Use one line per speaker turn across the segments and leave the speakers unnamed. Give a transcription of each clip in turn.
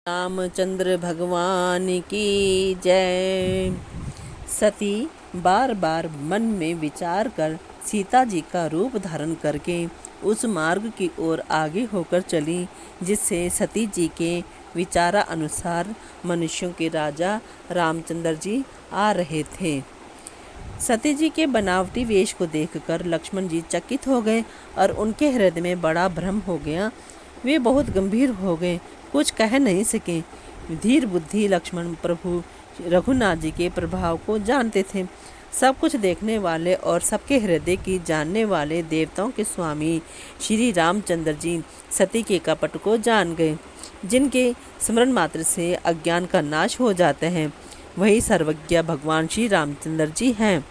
रामचंद्र भगवान की जय। सती बार बार मन में विचार कर सीता जी का रूप धारण करके उस मार्ग की ओर आगे होकर चली जिससे सती जी के विचारा अनुसार मनुष्यों के राजा रामचंद्र जी आ रहे थे। सती जी के बनावटी वेश को देखकर लक्ष्मण जी चकित हो गए और उनके हृदय में बड़ा भ्रम हो गया। वे बहुत गंभीर हो गए, कुछ कह नहीं सके। धीर बुद्धि लक्ष्मण प्रभु रघुनाथ जी के प्रभाव को जानते थे। सब कुछ देखने वाले और सबके हृदय की जानने वाले देवताओं के स्वामी श्री रामचंद्र जी सती के कपट को जान गए। जिनके स्मरण मात्र से अज्ञान का नाश हो जाता है, वही सर्वज्ञ भगवान श्री रामचंद्र जी हैं।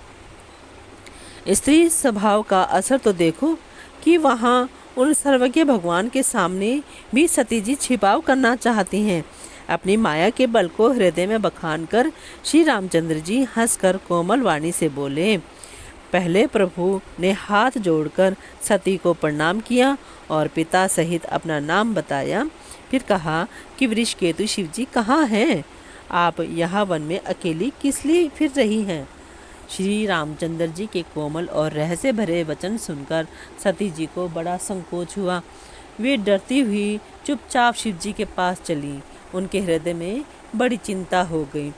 स्त्री स्वभाव का असर तो देखो कि वहाँ उन सर्वज्ञ भगवान के सामने भी सती जी छिपाव करना चाहती हैं। अपनी माया के बल को हृदय में बखान कर श्री रामचंद्र जी हंसकर कोमल वाणी से बोले। पहले प्रभु ने हाथ जोड़कर सती को प्रणाम किया और पिता सहित अपना नाम बताया। फिर कहा कि वृषकेतु शिव जी कहाँ हैं? आप यहाँ वन में अकेली किस लिए फिर रही हैं? श्री रामचंद्र जी के कोमल और रहस्य भरे वचन सुनकर सती जी को बड़ा संकोच हुआ। वे डरती हुई चुपचाप शिव जी के पास चली। उनके हृदय में बड़ी चिंता हो गई।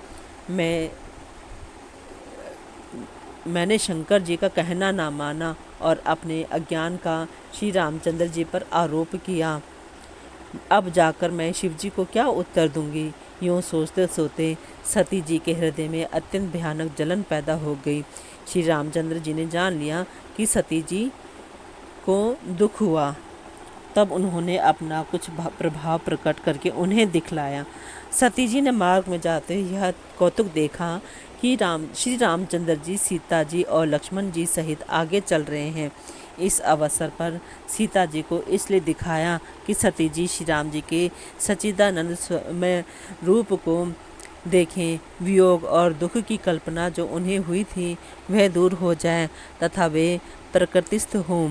मैंने शंकर जी का कहना ना माना और अपने अज्ञान का श्री रामचंद्र जी पर आरोप किया। अब जाकर मैं शिव जी को क्या उत्तर दूंगी? यूँ सोचते सोचते सती जी के हृदय में अत्यंत भयानक जलन पैदा हो गई। श्री रामचंद्र जी ने जान लिया कि सती जी को दुख हुआ। तब उन्होंने अपना कुछ प्रभाव प्रकट करके उन्हें दिखलाया। सती जी ने मार्ग में जाते यह कौतुक देखा कि श्री रामचंद्र जी सीता जी और लक्ष्मण जी सहित आगे चल रहे हैं। इस अवसर पर सीता जी को इसलिए दिखाया कि सती जी श्री राम जी के सच्चिदानंद में रूप को देखें, वियोग और दुख की कल्पना जो उन्हें हुई थी वह दूर हो जाए तथा वे प्रकृतिस्थ हों।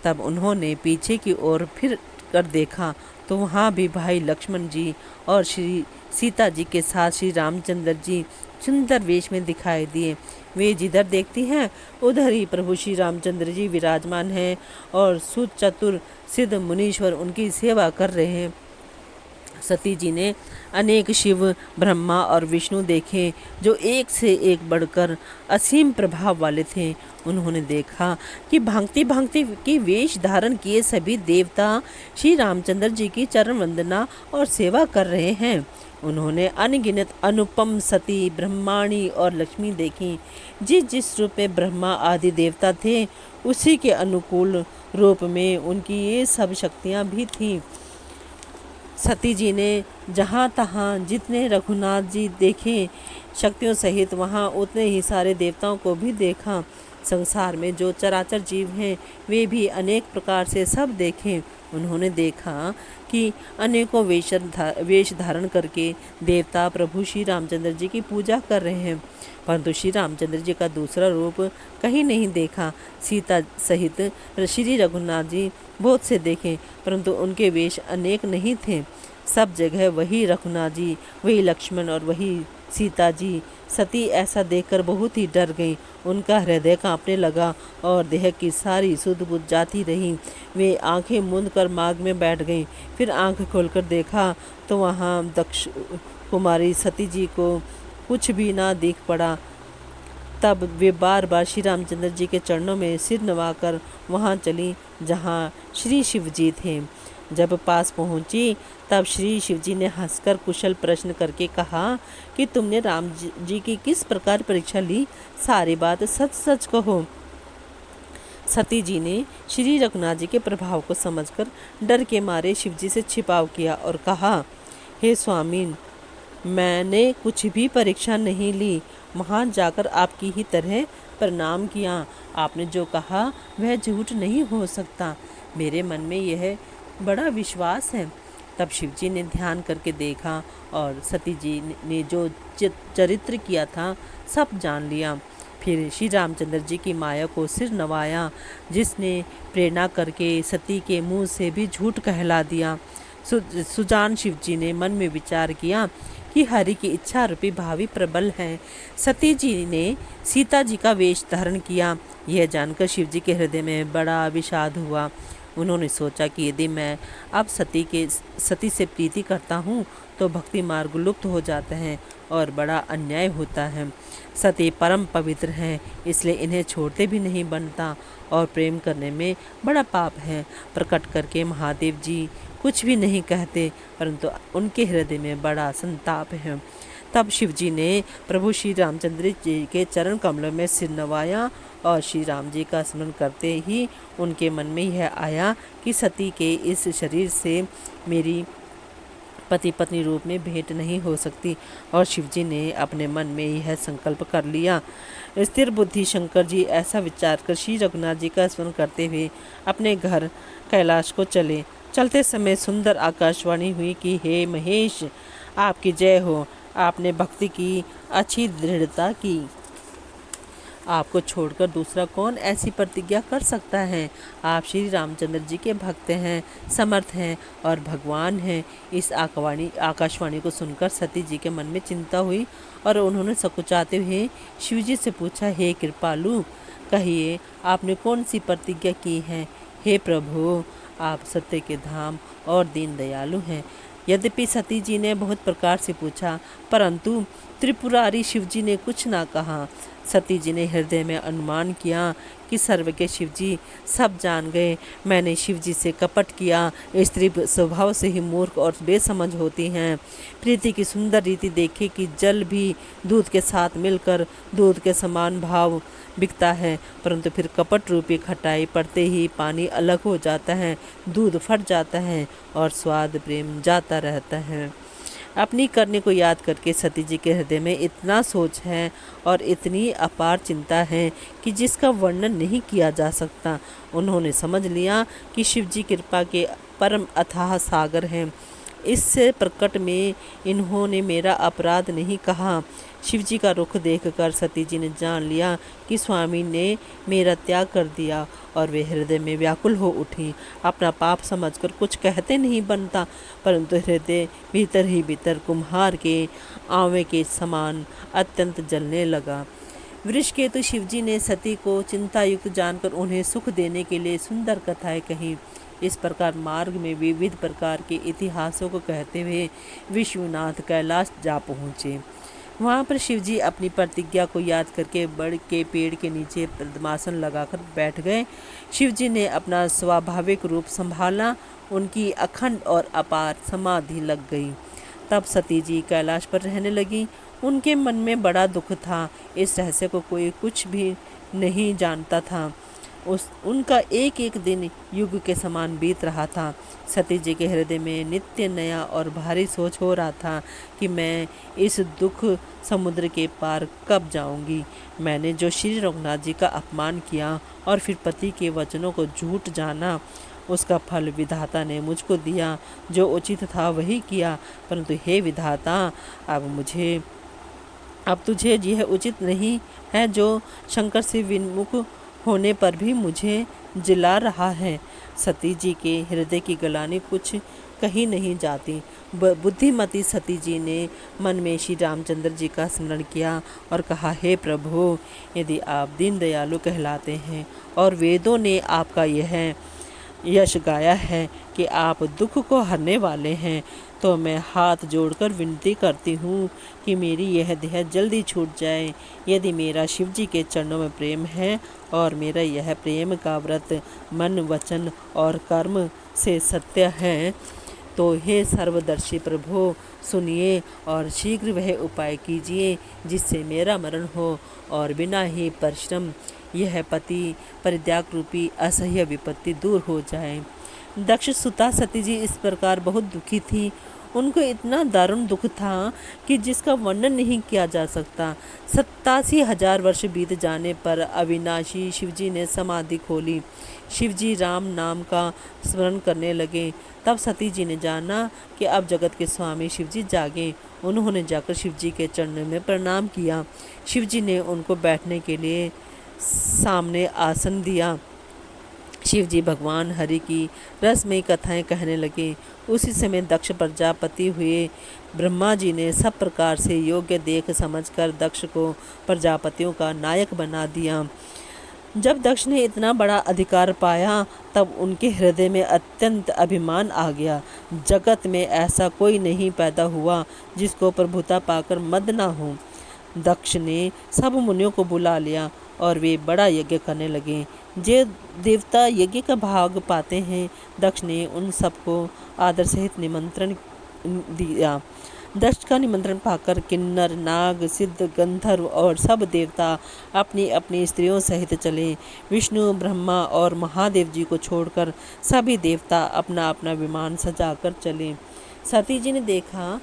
तब उन्होंने पीछे की ओर फिर कर देखा तो वहाँ भी भाई लक्ष्मण जी और श्री सीता जी के साथ श्री रामचंद्र जी सुंदर वेश में दिखाई दिए। वे जिधर देखती हैं उधर ही प्रभु श्री रामचंद्र जी विराजमान हैं और सुचतुर सिद्ध मुनीश्वर उनकी सेवा कर रहे हैं। सती जी ने अनेक शिव, ब्रह्मा और विष्णु देखे जो एक से एक बढ़कर असीम प्रभाव वाले थे। उन्होंने देखा कि भांति भांति की वेश धारण किए सभी देवता श्री रामचंद्र जी की चरण वंदना और सेवा कर रहे हैं। उन्होंने अनगिनत अनुपम सती, ब्रह्माणी और लक्ष्मी देखी। जिस रूप में ब्रह्मा आदि देवता थे उसी के अनुकूल रूप में उनकी ये सब शक्तियाँ भी थीं। सती जी ने जहाँ तहाँ जितने रघुनाथ जी देखे शक्तियों सहित, वहाँ उतने ही सारे देवताओं को भी देखा। संसार में जो चराचर जीव हैं वे भी अनेक प्रकार से सब देखें। उन्होंने देखा कि अनेकों वेश धारण करके देवता प्रभु श्री रामचंद्र जी की पूजा कर रहे हैं, परंतु श्री रामचंद्र जी का दूसरा रूप कहीं नहीं देखा। सीता सहित श्री रघुनाथ जी बहुत से देखे, परंतु उनके वेश अनेक नहीं थे। सब जगह वही रघुनाथ जी, वही लक्ष्मण और वही सीता जी। सती ऐसा देखकर बहुत ही डर गई। उनका हृदय कांपने लगा और देह की सारी सुध बुध जाती रही। वे आंखें मूंद कर मार्ग में बैठ गईं। फिर आंख खोलकर देखा तो वहाँ दक्ष कुमारी सती जी को कुछ भी ना दिख पड़ा। तब वे बार बार श्री रामचंद्र जी के चरणों में सिर नवाकर वहाँ चली जहाँ श्री शिव जी थे। जब पास पहुँची तब श्री शिव जी ने हंसकर कुशल प्रश्न करके कहा कि तुमने राम जी की किस प्रकार परीक्षा ली? सारी बात सच सच कहो। सती जी ने श्री रघुनाथ जी के प्रभाव को समझकर डर के मारे शिव जी से छिपाव किया और कहा, हे स्वामी, मैंने कुछ भी परीक्षा नहीं ली। वहाँ जाकर आपकी ही तरह प्रणाम किया। आपने जो कहा वह झूठ नहीं हो सकता। मेरे मन में यह बड़ा विश्वास है। तब शिव जी ने ध्यान करके देखा और सती जी ने जो चरित्र किया था सब जान लिया। फिर श्री रामचंद्र जी की माया को सिर नवाया, जिसने प्रेरणा करके सती के मुंह से भी झूठ कहला दिया। सुजान शिवजी ने मन में विचार किया कि हरि की इच्छा रूपी भावी प्रबल है। सती जी ने सीता जी का वेश धारण किया। यह जानकर शिवजी के हृदय में बड़ा विषाद हुआ। उन्होंने सोचा कि यदि मैं अब सती से प्रीति करता हूँ तो भक्ति मार्ग लुप्त हो जाता है और बड़ा अन्याय होता है। सती परम पवित्र हैं, इसलिए इन्हें छोड़ते भी नहीं बनता और प्रेम करने में बड़ा पाप है। प्रकट करके महादेव जी कुछ भी नहीं कहते, परंतु उनके हृदय में बड़ा संताप है। तब शिवजी ने प्रभु श्री रामचंद्र जी के चरण कमलों में सिर नवाया और श्री राम जी का स्मरण करते ही उनके मन में यह आया कि सती के इस शरीर से मेरी पति पत्नी रूप में भेंट नहीं हो सकती। और शिवजी ने अपने मन में यह संकल्प कर लिया। स्थिर बुद्धि शंकर जी ऐसा विचार कर श्री रघुनाथ जी का स्मरण करते हुए अपने घर कैलाश को चले। चलते समय सुंदर आकाशवाणी हुई कि हे महेश, आपकी जय हो। आपने भक्ति की अच्छी दृढ़ता की। आपको छोड़कर दूसरा कौन ऐसी प्रतिज्ञा कर सकता है। आप श्री रामचंद्र जी के भक्त हैं, समर्थ हैं और भगवान हैं। इस आकाशवाणी को सुनकर सती जी के मन में चिंता हुई और उन्होंने सकुचाते हुए शिवजी से पूछा, हे कृपालु, कहिए आपने कौन सी प्रतिज्ञा की है। हे प्रभु, आप सत्य के धाम और दीन दयालु हैं। यद्यपि सती जी ने बहुत प्रकार से पूछा, परंतु त्रिपुरारी शिवजी ने कुछ ना कहा। सती जी ने हृदय में अनुमान किया कि सर्व के शिवजी सब जान गए। मैंने शिवजी से कपट किया। स्त्री स्वभाव से ही मूर्ख और बेसमझ होती हैं। प्रीति की सुंदर रीति देखे कि जल भी दूध के साथ मिलकर दूध के समान भाव बिकता है, परंतु फिर कपट रूपी खटाई पड़ते ही पानी अलग हो जाता है, दूध फट जाता है और स्वाद प्रेम जाता रहता है। अपनी करने को याद करके सती जी के हृदय में इतना सोच है और इतनी अपार चिंता है कि जिसका वर्णन नहीं किया जा सकता। उन्होंने समझ लिया कि शिव जी कृपा के परम अथाह सागर हैं। इससे प्रकट में इन्होंने मेरा अपराध नहीं कहा। शिवजी का रुख देखकर सती जी ने जान लिया कि स्वामी ने मेरा त्याग कर दिया और वे हृदय में व्याकुल हो उठी। अपना पाप समझकर कुछ कहते नहीं बनता, परंतु हृदय भीतर ही भीतर कुम्हार के आंवे के समान अत्यंत जलने लगा। वृषकेतु शिवजी ने सती को चिंतायुक्त जानकर उन्हें सुख देने के लिए सुंदर कथाएं कही। इस प्रकार मार्ग में विविध प्रकार के इतिहासों को कहते हुए विश्वनाथ कैलाश जा पहुँचे। वहाँ पर शिवजी अपनी प्रतिज्ञा को याद करके बड़ के पेड़ के नीचे पद्मासन लगाकर बैठ गए। शिवजी ने अपना स्वाभाविक रूप संभाला। उनकी अखंड और अपार समाधि लग गई। तब सती जी कैलाश पर रहने लगी। उनके मन में बड़ा दुख था। इस रहस्य को कोई कुछ भी नहीं जानता था। उनका एक एक दिन युग के समान बीत रहा था। सती जी के हृदय में नित्य नया और भारी सोच हो रहा था कि मैं इस दुख समुद्र के पार कब जाऊंगी। मैंने जो श्री रघुनाथ जी का अपमान किया और फिर पति के वचनों को झूठ जाना, उसका फल विधाता ने मुझको दिया। जो उचित था वही किया, परंतु हे विधाता, अब तुझे यह उचित नहीं है जो शंकर से विमुख होने पर भी मुझे जिला रहा है। सती जी के हृदय की गलानी कुछ कहीं नहीं जाती। बुद्धिमती सती जी ने मन में श्री रामचंद्र जी का स्मरण किया और कहा, हे प्रभु, यदि आप दीन दयालु कहलाते हैं और वेदों ने आपका यह यश गाया है कि आप दुख को हरने वाले हैं, तो मैं हाथ जोड़कर विनती करती हूँ कि मेरी यह देह जल्दी छूट जाए। यदि मेरा शिव जी के चरणों में प्रेम है और मेरा यह प्रेम का व्रत मन वचन और कर्म से सत्य है, तो हे सर्वदर्शी प्रभु, सुनिए और शीघ्र वह उपाय कीजिए जिससे मेरा मरण हो और बिना ही परिश्रम यह पति परित्याग रूपी असह्य विपत्ति दूर हो जाए। दक्ष सुता सती जी इस प्रकार बहुत दुखी थी। उनको इतना दारुण दुख था कि जिसका वर्णन नहीं किया जा सकता। 87,000 वर्ष बीत जाने पर अविनाशी शिवजी ने समाधि खोली। शिवजी राम नाम का स्मरण करने लगे। तब सती जी ने जाना कि अब जगत के स्वामी शिवजी जागे। उन्होंने जाकर शिवजी के चरणों में प्रणाम किया। शिवजी ने उनको बैठने के लिए सामने आसन दिया। शिव जी भगवान हरि की रसमयी कथाएं कहने लगे। उसी समय दक्ष प्रजापति हुए। ब्रह्मा जी ने सब प्रकार से योग्य देख समझकर दक्ष को प्रजापतियों का नायक बना दिया। जब दक्ष ने इतना बड़ा अधिकार पाया तब उनके हृदय में अत्यंत अभिमान आ गया। जगत में ऐसा कोई नहीं पैदा हुआ जिसको प्रभुता पाकर मद न हो। दक्ष ने सब मुनियों को बुला लिया और वे बड़ा यज्ञ करने लगे। जे देवता यज्ञ का भाग पाते हैं, दक्ष ने उन सबको आदर सहित निमंत्रण दिया। दक्ष का निमंत्रण पाकर किन्नर, नाग, सिद्ध, गंधर्व और सब देवता अपनी अपनी स्त्रियों सहित चले। विष्णु, ब्रह्मा और महादेव जी को छोड़कर सभी देवता अपना अपना विमान सजाकर चले। सती जी ने देखा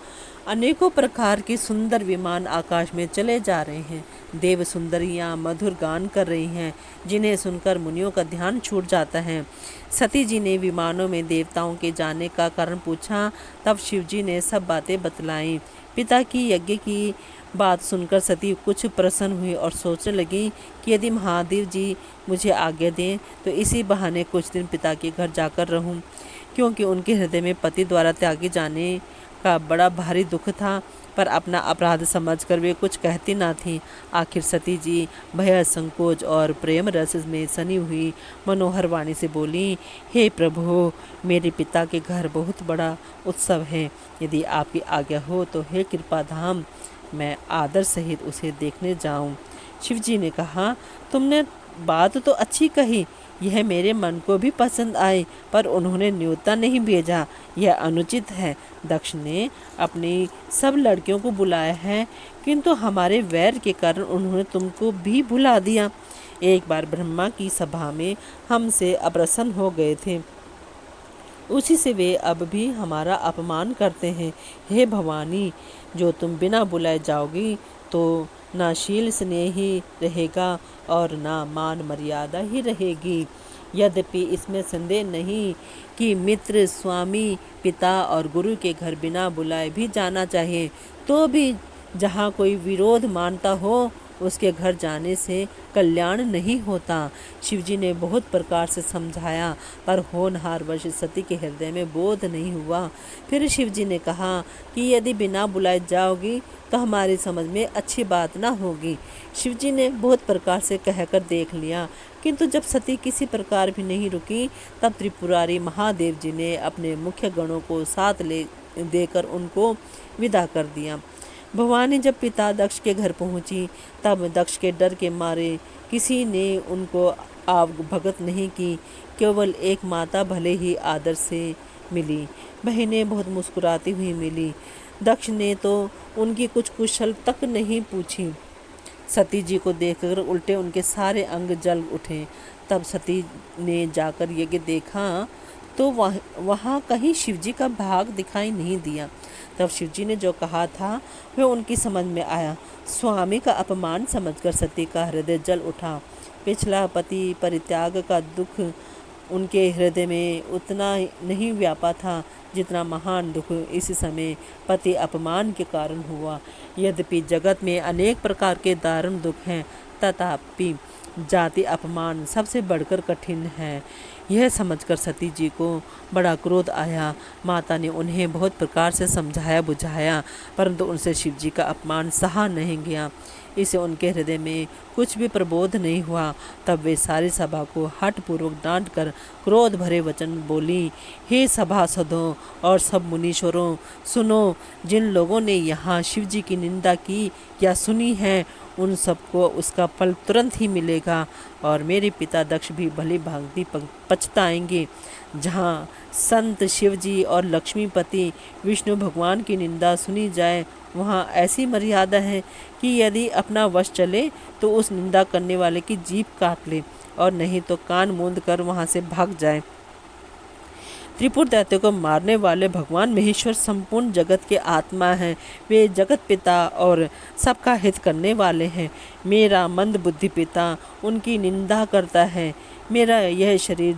अनेकों प्रकार के सुंदर विमान आकाश में चले जा रहे हैं। देव सुंदरियां मधुर गान कर रही हैं, जिन्हें सुनकर मुनियों का ध्यान छूट जाता है। सती जी ने विमानों में देवताओं के जाने का कारण पूछा। तब शिव जी ने सब बातें बतलाईं। पिता की यज्ञ की बात सुनकर सती कुछ प्रसन्न हुई और सोचने लगी कि यदि महादेव जी मुझे आज्ञा दें तो इसी बहाने कुछ दिन पिता के घर जाकर रहूं, क्योंकि उनके हृदय में पति द्वारा त्यागे जाने का बड़ा भारी दुख था। पर अपना अपराध समझकर वे कुछ कहती ना थी। आखिर सती जी भय, संकोच और प्रेम रस में सनी हुई मनोहर वाणी से बोली, हे प्रभु, मेरे पिता के घर बहुत बड़ा उत्सव है। यदि आपकी आज्ञा हो तो हे कृपा धाम, मैं आदर सहित उसे देखने जाऊं। शिव जी ने कहा, तुमने बात तो अच्छी कही, यह मेरे मन को भी पसंद आई, पर उन्होंने न्योता नहीं भेजा, यह अनुचित है। दक्ष ने अपनी सब लड़कियों को बुलाया है, किंतु हमारे वैर के कारण उन्होंने तुमको भी भुला दिया। एक बार ब्रह्मा की सभा में हमसे अप्रसन्न हो गए थे, उसी से वे अब भी हमारा अपमान करते हैं। हे भवानी, जो तुम बिना बुलाए जाओगी तो ना शील स्नेह ही रहेगा और ना मान मर्यादा ही रहेगी। यद्यपि इसमें संदेह नहीं कि मित्र, स्वामी, पिता और गुरु के घर बिना बुलाए भी जाना चाहिए, तो भी जहाँ कोई विरोध मानता हो उसके घर जाने से कल्याण नहीं होता। शिवजी ने बहुत प्रकार से समझाया, पर होनहार वश सती के हृदय में बोध नहीं हुआ। फिर शिवजी ने कहा कि यदि बिना बुलाए जाओगी तो हमारी समझ में अच्छी बात ना होगी। शिवजी ने बहुत प्रकार से कहकर देख लिया, किंतु जब सती किसी प्रकार भी नहीं रुकी, तब त्रिपुरारी महादेव जी ने अपने मुख्य गणों को साथ ले देकर उनको विदा कर दिया। भवानी जब पिता दक्ष के घर पहुंची, तब दक्ष के डर के मारे किसी ने उनको भगत नहीं की। केवल एक माता भले ही आदर से मिली, बहनें बहुत मुस्कुराती हुई मिली। दक्ष ने तो उनकी कुछ कुशल तक नहीं पूछी। सती जी को देखकर उल्टे उनके सारे अंग जल उठे। तब सती ने जाकर यज्ञ देखा तो वहाँ कहीं शिवजी का भाग दिखाई नहीं दिया। तब शिवजी ने जो कहा था वह उनकी समझ में आया। स्वामी का अपमान समझकर सती का हृदय जल उठा। पिछला पति परित्याग का दुख उनके हृदय में उतना नहीं व्यापा था जितना महान दुख इस समय पति अपमान के कारण हुआ। यद्यपि जगत में अनेक प्रकार के दारुण दुख हैं, तथापि जाति अपमान सबसे बढ़कर कठिन है। यह समझकर सती जी को बड़ा क्रोध आया। माता ने उन्हें बहुत प्रकार से समझाया बुझाया, परंतु उनसे शिव जी का अपमान सहा नहीं गया। इससे उनके हृदय में कुछ भी प्रबोध नहीं हुआ। तब वे सारी सभा को हठपूर्वक डांट कर क्रोध भरे वचन बोली, हे सभासदों और सब मुनीश्वरों, सुनो, जिन लोगों ने यहाँ शिव जी की निंदा की या सुनी है, उन सबको उसका फल तुरंत ही मिलेगा और मेरे पिता दक्ष भी भली भांति पछताएंगे। जहाँ संत शिव जी और लक्ष्मीपति विष्णु भगवान की निंदा सुनी जाए, वहाँ ऐसी मर्यादा है कि यदि अपना वश चले तो उस निंदा करने वाले की जीभ काट ले और नहीं तो कान मूंद कर वहाँ से भाग जाए। त्रिपुर दैत्य को मारने वाले भगवान महेश्वर संपूर्ण जगत के आत्मा हैं। वे जगत पिता और सबका हित करने वाले हैं। मेरा मंद बुद्धि पिता उनकी निंदा करता है। मेरा यह शरीर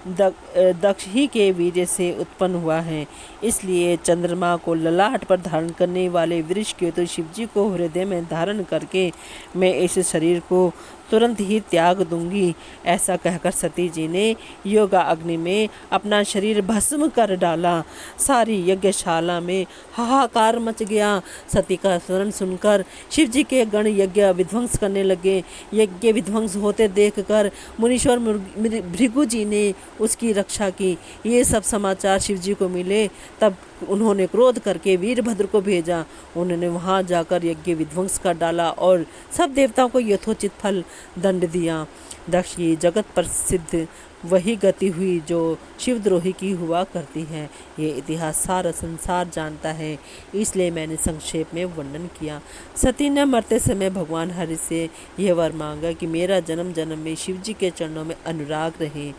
दक्ष ही के वीर्य से उत्पन्न हुआ है। इसलिए चंद्रमा को ललाट पर धारण करने वाले वृष केतु शिवजी को हृदय में धारण करके मैं इस शरीर को तुरंत ही त्याग दूंगी। ऐसा कहकर सती जी ने योगा अग्नि में अपना शरीर भस्म कर डाला। सारी यज्ञशाला में हाहाकार मच गया। सती का स्मरण सुनकर शिव जी के गण यज्ञ विध्वंस करने लगे। यज्ञ विध्वंस होते देखकर मुनीश्वर भृगु जी ने उसकी रक्षा की। ये सब समाचार शिव जी को मिले तब उन्होंने क्रोध करके वीरभद्र को भेजा। उन्होंने वहां जाकर यज्ञ विध्वंस कर डाला और सब देवताओं को यथोचित फल दंड दिया। दक्ष की जगत प्रसिद्ध वही गति हुई जो शिवद्रोही की हुआ करती है। ये इतिहास सारा संसार जानता है, इसलिए मैंने संक्षेप में वर्णन किया। सती ने मरते समय भगवान हरि से यह वर मांगा कि मेरा जन्म जन्म में शिव जी के चरणों में अनुराग रहे।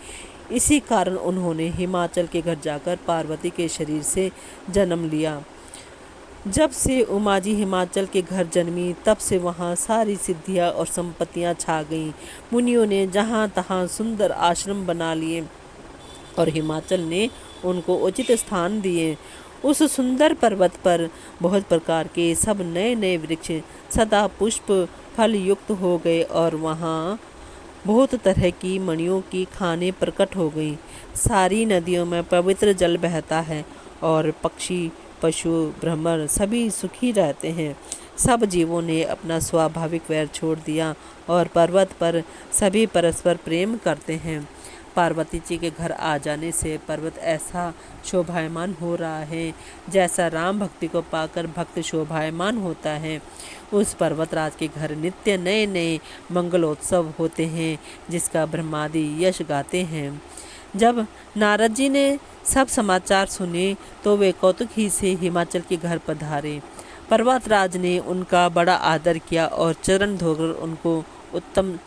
इसी कारण उन्होंने हिमाचल के घर जाकर पार्वती के शरीर से जन्म लिया। जब से उमा जी हिमाचल के घर जन्मी तब से वहाँ सारी सिद्धियाँ और संपत्तियाँ छा गईं। मुनियों ने जहाँ तहाँ सुंदर आश्रम बना लिए और हिमाचल ने उनको उचित स्थान दिए। उस सुंदर पर्वत पर बहुत प्रकार के सब नए नए वृक्ष सदा पुष्प फल युक्त हो गए और वहाँ बहुत तरह की मणियों की खानें प्रकट हो गईं। सारी नदियों में पवित्र जल बहता है और पक्षी पशु भ्रमर सभी सुखी रहते हैं। सब जीवों ने अपना स्वाभाविक वैर छोड़ दिया और पर्वत पर सभी परस्पर प्रेम करते हैं। पार्वती जी के घर आ जाने से पर्वत ऐसा शोभायमान हो रहा है जैसा राम भक्ति को पाकर भक्त शोभायमान होता है। उस पर्वतराज के घर नित्य नए नए मंगलोत्सव होते हैं जिसका ब्रह्मादि यश गाते हैं। जब नारद जी ने सब समाचार सुने तो वे कौतुक ही से हिमाचल के घर पधारे। पर्वतराज ने उनका बड़ा आदर किया और चरण धोकर उनको उत्तम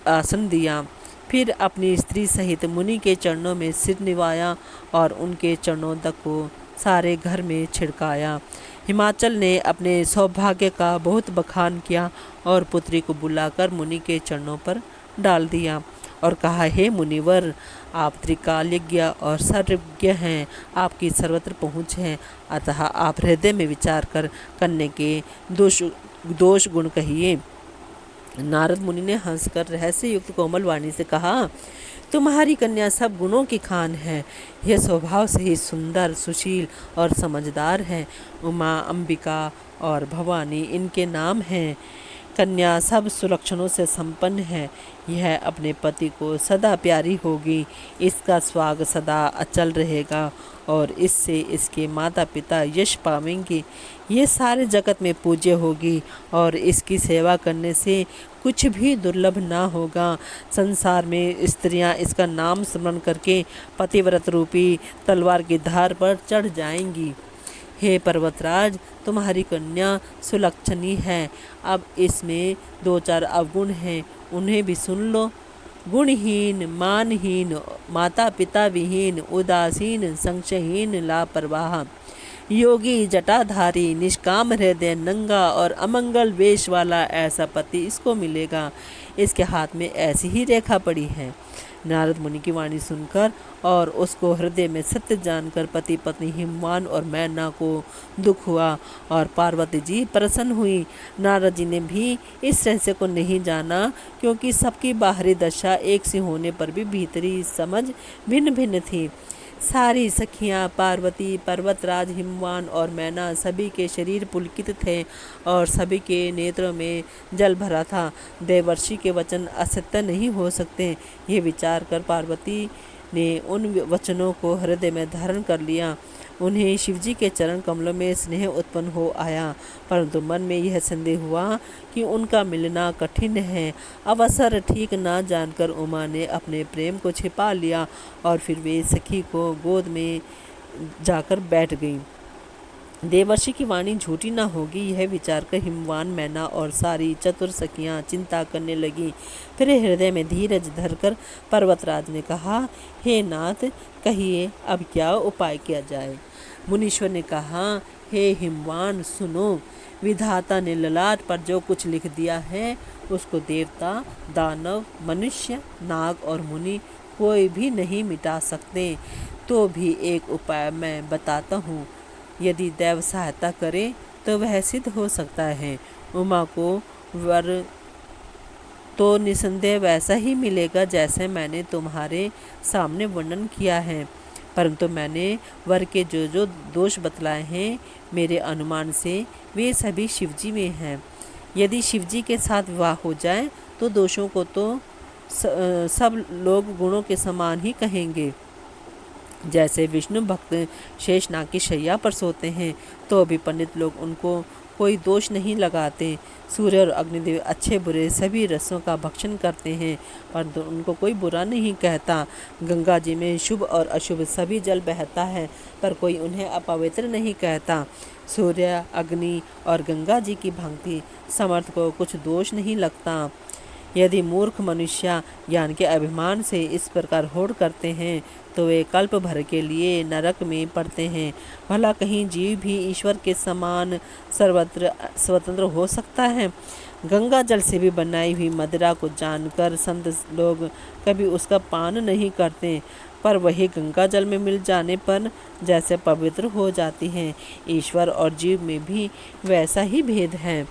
आसन दिया। फिर अपनी स्त्री सहित मुनि के चरणों में सिर निवाया और उनके चरणों तक को सारे घर में छिड़काया। हिमाचल ने अपने सौभाग्य का बहुत बखान किया और पुत्री को बुलाकर मुनि के चरणों पर डाल दिया और कहा, हे मुनिवर, आप त्रिकालज्ञ और सर्वज्ञ हैं, आपकी सर्वत्र पहुँच है, अतः आप हृदय में विचार कर करने के दोष गुण कहिए। नारद मुनि ने हंसकर रहस्य युक्त कोमल वाणी से कहा, तुम्हारी कन्या सब गुणों की खान है। यह स्वभाव से ही सुंदर, सुशील और समझदार है। उमा, अंबिका और भवानी इनके नाम हैं। कन्या सब सुलक्षणों से संपन्न है। यह अपने पति को सदा प्यारी होगी। इसका स्वाग सदा अचल रहेगा और इससे इसके माता पिता यश पावेंगे। ये सारे जगत में पूज्य होगी और इसकी सेवा करने से कुछ भी दुर्लभ ना होगा। संसार में स्त्रियां इसका नाम स्मरण करके पतिव्रत रूपी तलवार की धार पर चढ़ जाएंगी। हे पर्वतराज, तुम्हारी कन्या सुलक्षणी है। अब इसमें 2-4 अवगुण हैं, उन्हें भी सुन लो। गुणहीन, मानहीन, माता पिता विहीन, उदासीन, संशयहीन, लापरवाह, योगी, जटाधारी, निष्काम हृदय, नंगा और अमंगल वेश वाला ऐसा पति इसको मिलेगा। इसके हाथ में ऐसी ही रेखा पड़ी है। नारद मुनि की वाणी सुनकर और उसको हृदय में सत्य जानकर पति पत्नी हिमवान और मैना को दुख हुआ और पार्वती जी प्रसन्न हुई। नारद जी ने भी इस रहस्य को नहीं जाना क्योंकि सबकी बाहरी दशा एक सी होने पर भी भीतरी समझ भिन्न भिन्न थी। सारी सखियां पार्वती, पर्वतराज, हिमवान और मैना सभी के शरीर पुलकित थे और सभी के नेत्रों में जल भरा था। देवर्षि के वचन असत्य नहीं हो सकते। ये विचार कर पार्वती ने उन वचनों को हृदय में धारण कर लिया। उन्हें शिवजी के चरण कमलों में स्नेह उत्पन्न हो आया, परंतु मन में यह संदेह हुआ कि उनका मिलना कठिन है। अवसर ठीक ना जानकर उमा ने अपने प्रेम को छिपा लिया और फिर वे सखी को गोद में जाकर बैठ गई। देवर्षि की वाणी झूठी ना होगी, यह विचार कर हिमवान, मैना और सारी चतुर सखियाँ चिंता करने लगी। फिर हृदय में धीरज धरकर पर्वतराज ने कहा, हे नाथ, कहिए अब क्या उपाय किया जाए। मुनीश्वर ने कहा, हे हिमवान, सुनो। विधाता ने ललाट पर जो कुछ लिख दिया है उसको देवता, दानव, मनुष्य, नाग और मुनि कोई भी नहीं मिटा सकते। तो भी एक उपाय मैं बताता हूँ, यदि दैव सहायता करे तो वह सिद्ध हो सकता है। उमा को वर तो निसंदेह वैसा ही मिलेगा जैसे मैंने तुम्हारे सामने वर्णन किया है। परंतु मैंने वर के जो जो दोष बतलाए हैं, मेरे अनुमान से वे सभी शिवजी में हैं। यदि शिवजी के साथ विवाह हो जाए तो दोषों को तो सब लोग गुणों के समान ही कहेंगे। जैसे विष्णु भक्त शेषनाग की शैया पर सोते हैं तो भी पंडित लोग उनको कोई दोष नहीं लगाते। सूर्य और अग्निदेव अच्छे बुरे सभी रसों का भक्षण करते हैं, परंतु उनको कोई बुरा नहीं कहता। गंगा जी में शुभ और अशुभ सभी जल बहता है, पर कोई उन्हें अपवित्र नहीं कहता। सूर्य, अग्नि और गंगा जी की भांति समर्थ को कुछ दोष नहीं लगता। यदि मूर्ख मनुष्य ज्ञान के अभिमान से इस प्रकार होड़ करते हैं तो वे कल्प भर के लिए नरक में पड़ते हैं। भला कहीं जीव भी ईश्वर के समान सर्वत्र स्वतंत्र हो सकता है? गंगा जल से भी बनाई हुई मदिरा को जानकर संत लोग कभी उसका पान नहीं करते, पर वही गंगा जल में मिल जाने पर जैसे पवित्र हो जाती हैं। ईश्वर और जीव में भी वैसा ही भेद है।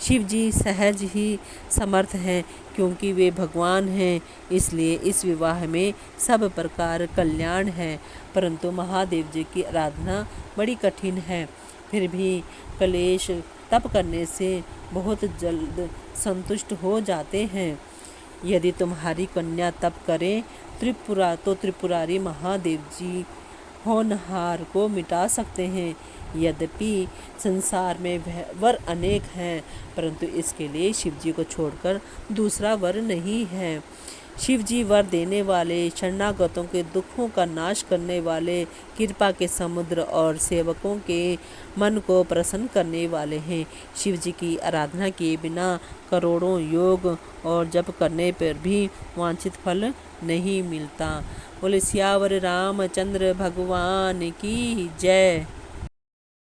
शिव जी सहज ही समर्थ हैं, क्योंकि वे भगवान हैं, इसलिए इस विवाह में सब प्रकार कल्याण है। परंतु महादेव जी की आराधना बड़ी कठिन है। फिर भी कलेश तप करने से बहुत जल्द संतुष्ट हो जाते हैं। यदि तुम्हारी कन्या तप करे तो त्रिपुरारी महादेव जी होनहार को मिटा सकते हैं। यद्यपि संसार में वर अनेक हैं, परंतु इसके लिए शिवजी को छोड़कर दूसरा वर नहीं है। शिवजी वर देने वाले, शरणागतों के दुखों का नाश करने वाले, कृपा के समुद्र और सेवकों के मन को प्रसन्न करने वाले हैं। शिवजी की आराधना किए बिना करोड़ों योग और जप करने पर भी वांछित फल नहीं मिलता। बोले सियावर रामचंद्र भगवान की जय।